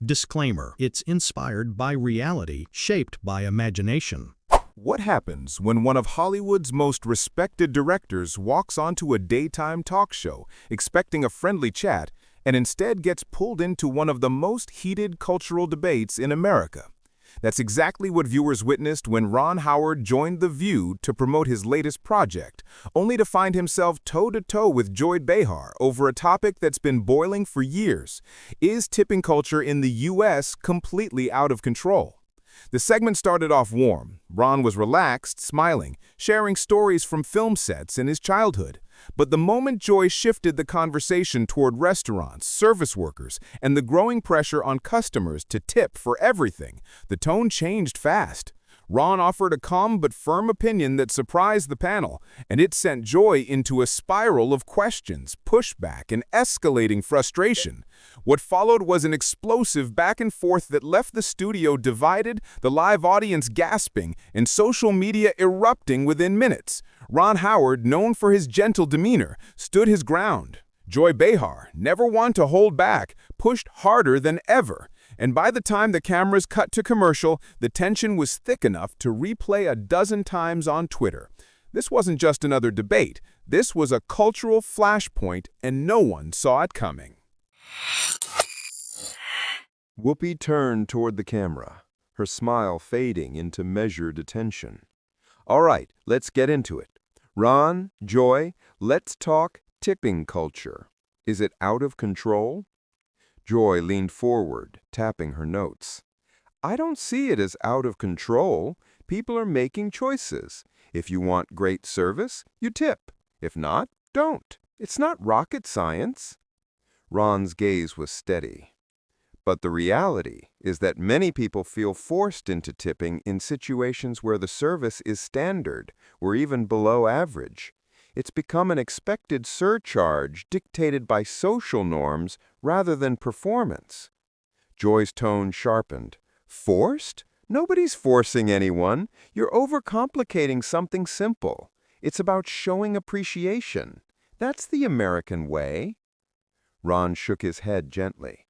Disclaimer: it's inspired by reality, shaped by imagination. What happens when one of Hollywood's most respected directors walks onto a daytime talk show expecting a friendly chat and instead gets pulled into one of the most heated cultural debates in America? That's exactly what viewers witnessed when Ron Howard joined The View to promote his latest project, only to find himself toe-to-toe with Joy Behar over a topic that's been boiling for years. Is tipping culture in the U.S. completely out of control? The segment started off warm. Ron was relaxed, smiling, sharing stories from film sets in his childhood. But the moment Joy shifted the conversation toward restaurants, service workers, and the growing pressure on customers to tip for everything, the tone changed fast. Ron offered a calm but firm opinion that surprised the panel, and it sent Joy into a spiral of questions, pushback, and escalating frustration. What followed was an explosive back and forth that left the studio divided, the live audience gasping, and social media erupting within minutes. Ron Howard, known for his gentle demeanor, stood his ground. Joy Behar, never one to hold back, pushed harder than ever. And by the time the cameras cut to commercial, the tension was thick enough to replay a dozen times on Twitter. This wasn't just another debate. This was a cultural flashpoint, and no one saw it coming. Whoopi turned toward the camera, her smile fading into measured attention. All right, let's get into it. Ron, Joy, let's talk tipping culture. Is it out of control? Joy leaned forward, tapping her notes. I don't see it as out of control. People are making choices. If you want great service, you tip. If not, don't. It's not rocket science. Ron's gaze was steady. But the reality is that many people feel forced into tipping in situations where the service is standard or even below average. It's become an expected surcharge dictated by social norms rather than performance. Joy's tone sharpened. Forced? Nobody's forcing anyone. You're overcomplicating something simple. It's about showing appreciation. That's the American way. Ron shook his head gently.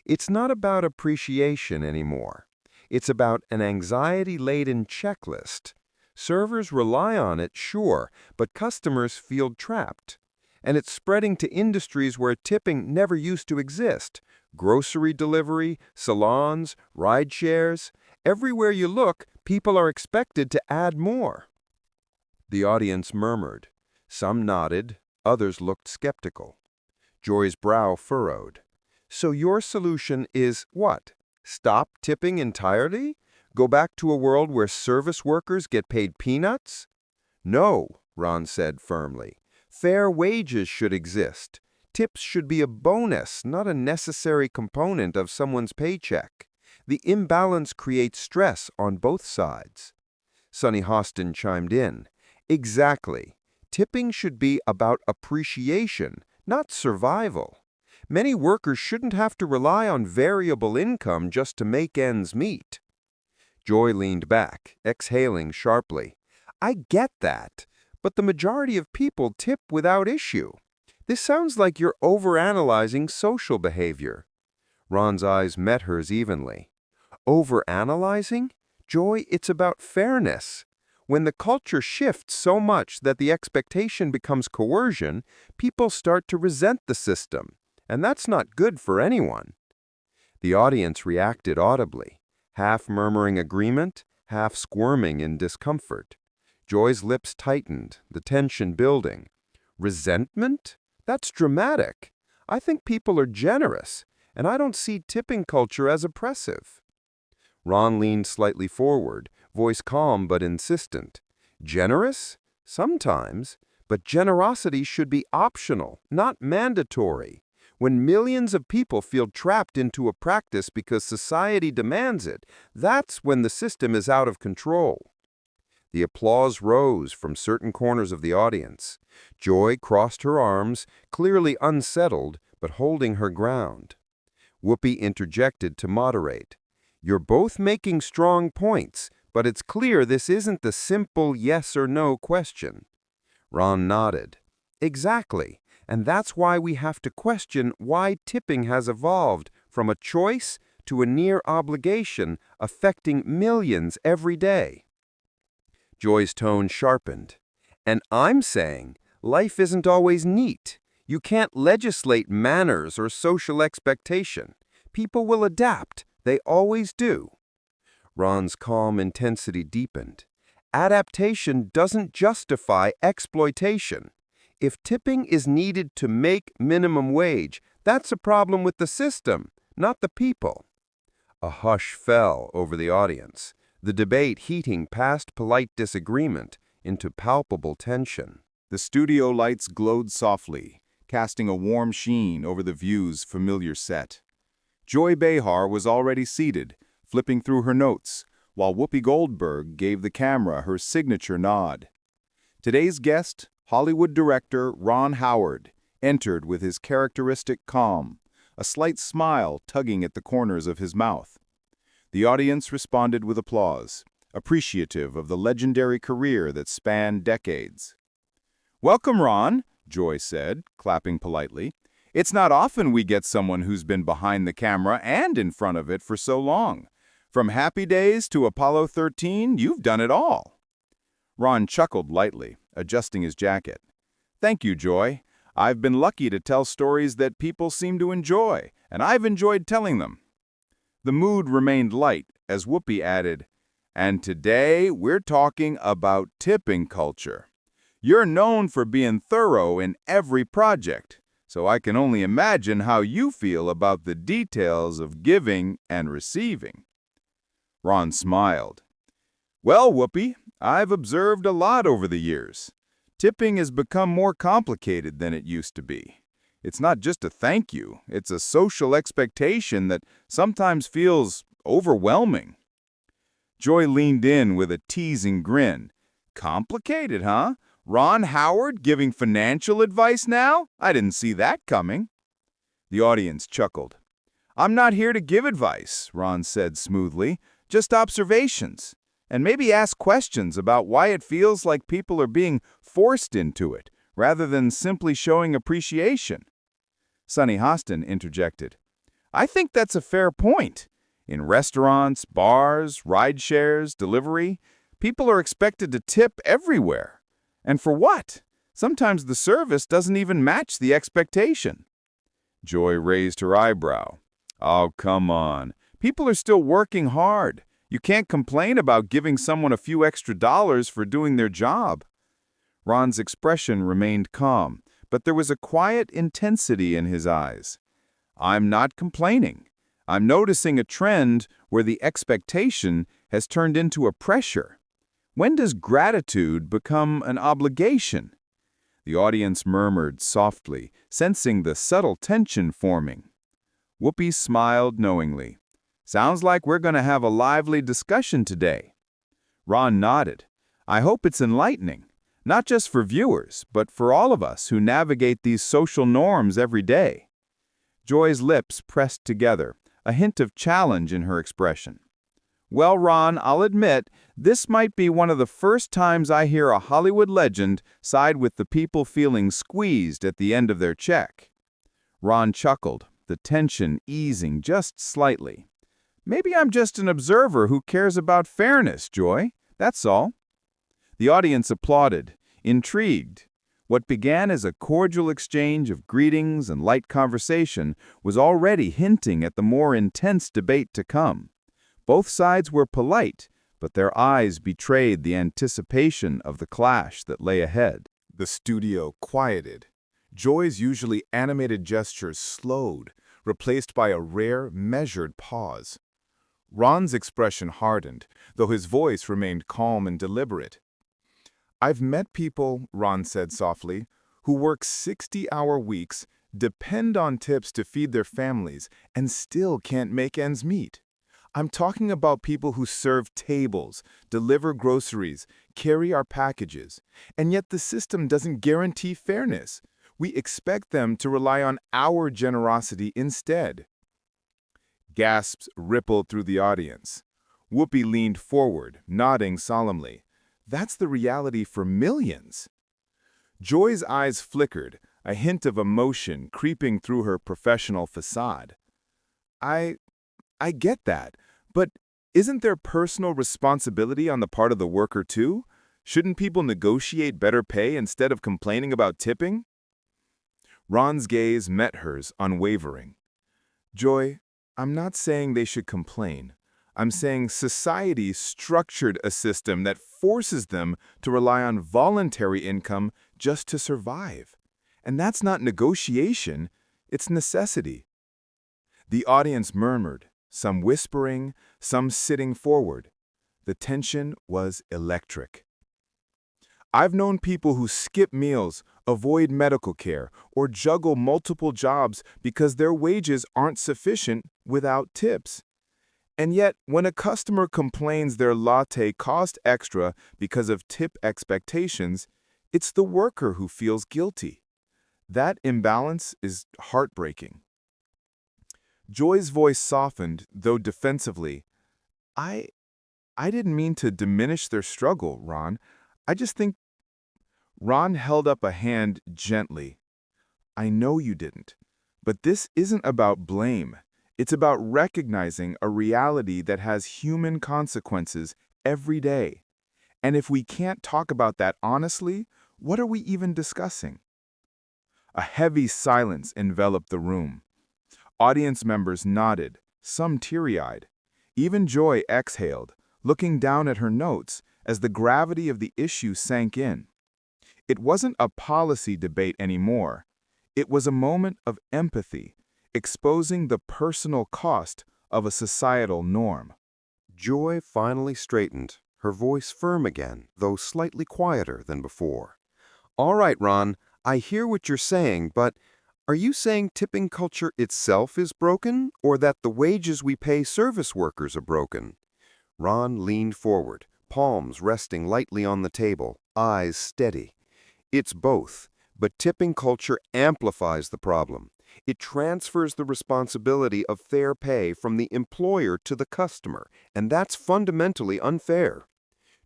It's not about appreciation anymore. It's about an anxiety-laden checklist. Servers rely on it, sure, but customers feel trapped. And it's spreading to industries where tipping never used to exist. Grocery delivery, salons, ride shares. Everywhere you look, people are expected to add more. The audience murmured. Some nodded, others looked skeptical. Joy's brow furrowed. So your solution is what? Stop tipping entirely? Go back to a world where service workers get paid peanuts? No, Ron said firmly. Fair wages should exist. Tips should be a bonus, not a necessary component of someone's paycheck. The imbalance creates stress on both sides. Sonny Hostin chimed in. Exactly. Tipping should be about appreciation, not survival. Many workers shouldn't have to rely on variable income just to make ends meet. Joy leaned back, exhaling sharply. I get that, but the majority of people tip without issue. This sounds like you're overanalyzing social behavior. Ron's eyes met hers evenly. Overanalyzing? Joy, it's about fairness. When the culture shifts so much that the expectation becomes coercion, people start to resent the system, and that's not good for anyone. The audience reacted audibly, half murmuring agreement, half squirming in discomfort. Joy's lips tightened, the tension building. Resentment? That's dramatic. I think people are generous, and I don't see tipping culture as oppressive. Ron leaned slightly forward, voice calm but insistent. Generous? Sometimes, but generosity should be optional, not mandatory. When millions of people feel trapped into a practice because society demands it, that's when the system is out of control. The applause rose from certain corners of the audience. Joy crossed her arms, clearly unsettled, but holding her ground. Whoopi interjected to moderate. You're both making strong points, but it's clear this isn't the simple yes or no question. Ron nodded. Exactly. And that's why we have to question why tipping has evolved from a choice to a near obligation affecting millions every day. Joy's tone sharpened. And I'm saying life isn't always neat. You can't legislate manners or social expectation. People will adapt. They always do. Ron's calm intensity deepened. Adaptation doesn't justify exploitation. If tipping is needed to make minimum wage, that's a problem with the system, not the people. A hush fell over the audience, the debate heating past polite disagreement into palpable tension. The studio lights glowed softly, casting a warm sheen over the view's familiar set. Joy Behar was already seated, flipping through her notes, while Whoopi Goldberg gave the camera her signature nod. Today's guest, Hollywood director Ron Howard, entered with his characteristic calm, a slight smile tugging at the corners of his mouth. The audience responded with applause, appreciative of the legendary career that spanned decades. "Welcome, Ron," Joy said, clapping politely. "It's not often we get someone who's been behind the camera and in front of it for so long. From Happy Days to Apollo 13, you've done it all." Ron chuckled lightly, adjusting his jacket. "Thank you, Joy. I've been lucky to tell stories that people seem to enjoy, and I've enjoyed telling them." The mood remained light as Whoopi added, "And today we're talking about tipping culture. You're known for being thorough in every project, so I can only imagine how you feel about the details of giving and receiving." Ron smiled. "Well, Whoopi, I've observed a lot over the years. Tipping has become more complicated than it used to be. It's not just a thank you, it's a social expectation that sometimes feels overwhelming." Joy leaned in with a teasing grin. "Complicated, huh? Ron Howard giving financial advice now? I didn't see that coming." The audience chuckled. "I'm not here to give advice," Ron said smoothly, "just observations. And maybe ask questions about why it feels like people are being forced into it, rather than simply showing appreciation." Sonny Hostin interjected. "I think that's a fair point. In restaurants, bars, ride shares, delivery, people are expected to tip everywhere. And for what? Sometimes the service doesn't even match the expectation." Joy raised her eyebrow. "Oh, come on. People are still working hard. You can't complain about giving someone a few extra dollars for doing their job." Ron's expression remained calm, but there was a quiet intensity in his eyes. "I'm not complaining. I'm noticing a trend where the expectation has turned into a pressure. When does gratitude become an obligation?" The audience murmured softly, sensing the subtle tension forming. Whoopi smiled knowingly. "Sounds like we're going to have a lively discussion today." Ron nodded. "I hope it's enlightening, not just for viewers, but for all of us who navigate these social norms every day." Joy's lips pressed together, a hint of challenge in her expression. "Well, Ron, I'll admit, this might be one of the first times I hear a Hollywood legend side with the people feeling squeezed at the end of their check." Ron chuckled, the tension easing just slightly. "Maybe I'm just an observer who cares about fairness, Joy. That's all." The audience applauded, intrigued. What began as a cordial exchange of greetings and light conversation was already hinting at the more intense debate to come. Both sides were polite, but their eyes betrayed the anticipation of the clash that lay ahead. The studio quieted. Joy's usually animated gestures slowed, replaced by a rare, measured pause. Ron's expression hardened, though his voice remained calm and deliberate. "I've met people," Ron said softly, "who work 60-hour weeks, depend on tips to feed their families, and still can't make ends meet. I'm talking about people who serve tables, deliver groceries, carry our packages, and yet the system doesn't guarantee fairness. We expect them to rely on our generosity instead." Gasps rippled through the audience. Whoopi leaned forward, nodding solemnly. "That's the reality for millions." Joy's eyes flickered, a hint of emotion creeping through her professional facade. I I get that, but isn't there personal responsibility on the part of the worker too? Shouldn't people negotiate better pay instead of complaining about tipping? Ron's gaze met hers, unwavering. Joy, I'm not saying they should complain. I'm saying society structured a system that forces them to rely on voluntary income just to survive. And that's not negotiation, it's necessity. The audience murmured, some whispering, some sitting forward. The tension was electric. I've known people who skip meals, avoid medical care, or juggle multiple jobs because their wages aren't sufficient without tips. And yet, when a customer complains their latte cost extra because of tip expectations, it's the worker who feels guilty. That imbalance is heartbreaking. Joy's voice softened, though defensively. I didn't mean to diminish their struggle, Ron. I just think Ron held up a hand gently. I know you didn't. But this isn't about blame. It's about recognizing a reality that has human consequences every day. And if we can't talk about that honestly, what are we even discussing? A heavy silence enveloped the room. Audience members nodded, some teary-eyed. Even Joy exhaled, looking down at her notes as the gravity of the issue sank in. It wasn't a policy debate anymore. It was a moment of empathy, exposing the personal cost of a societal norm. Joy finally straightened, her voice firm again, though slightly quieter than before. All right, Ron, I hear what you're saying, but are you saying tipping culture itself is broken, or that the wages we pay service workers are broken? Ron leaned forward, palms resting lightly on the table, eyes steady. It's both, but tipping culture amplifies the problem. It transfers the responsibility of fair pay from the employer to the customer, and that's fundamentally unfair.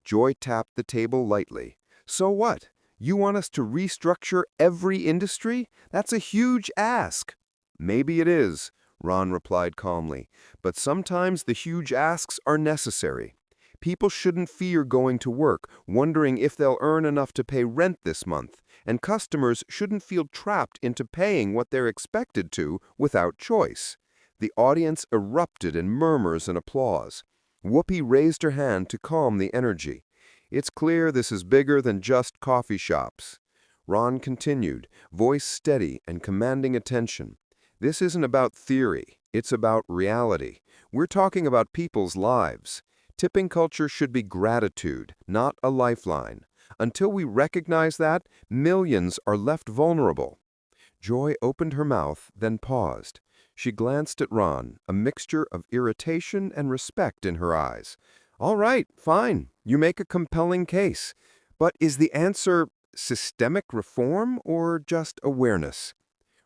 Joy tapped the table lightly. So what? You want us to restructure every industry? That's a huge ask. Maybe it is, Ron replied calmly, but sometimes the huge asks are necessary. People shouldn't fear going to work, wondering if they'll earn enough to pay rent this month, and customers shouldn't feel trapped into paying what they're expected to without choice. The audience erupted in murmurs and applause. Whoopi raised her hand to calm the energy. It's clear this is bigger than just coffee shops. Ron continued, voice steady and commanding attention. This isn't about theory, it's about reality. We're talking about people's lives. Tipping culture should be gratitude, not a lifeline. Until we recognize that, millions are left vulnerable. Joy opened her mouth, then paused. She glanced at Ron, a mixture of irritation and respect in her eyes. All right, fine, you make a compelling case. But is the answer systemic reform or just awareness?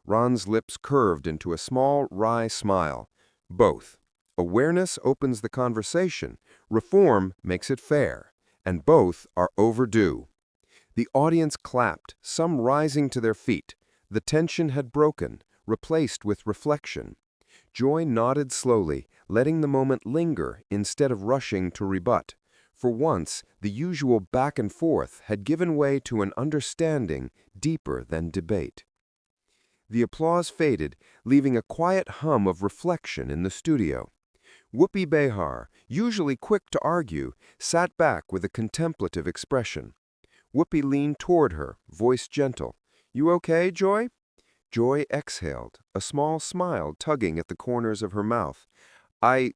Ron's lips curved into a small, wry smile. Both. Awareness opens the conversation, reform makes it fair, and both are overdue. The audience clapped, some rising to their feet. The tension had broken, replaced with reflection. Joy nodded slowly, letting the moment linger instead of rushing to rebut. For once, the usual back and forth had given way to an understanding deeper than debate. The applause faded, leaving a quiet hum of reflection in the studio. Joy Behar, usually quick to argue, sat back with a contemplative expression. Whoopi leaned toward her, voice gentle. You okay, Joy? Joy exhaled, a small smile tugging at the corners of her mouth. I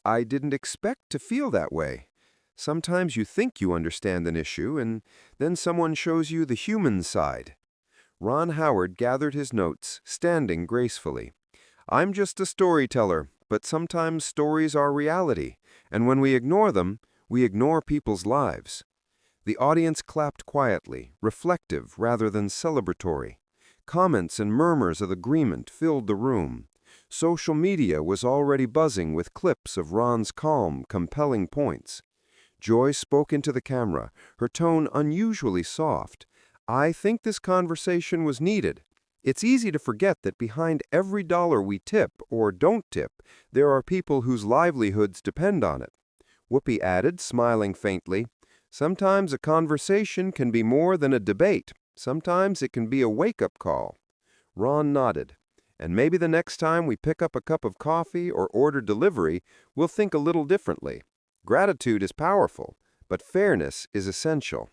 didn't expect to feel that way. Sometimes you think you understand an issue, and then someone shows you the human side. Ron Howard gathered his notes, standing gracefully. I'm just a storyteller, but sometimes stories are reality, and when we ignore them, we ignore people's lives. The audience clapped quietly, reflective rather than celebratory. Comments and murmurs of agreement filled the room. Social media was already buzzing with clips of Ron's calm, compelling points. Joy spoke into the camera, her tone unusually soft. I think this conversation was needed. It's easy to forget that behind every dollar we tip or don't tip, there are people whose livelihoods depend on it. Whoopi added, smiling faintly, "Sometimes a conversation can be more than a debate. Sometimes it can be a wake-up call." Ron nodded. "And maybe the next time we pick up a cup of coffee or order delivery, we'll think a little differently. Gratitude is powerful, but fairness is essential."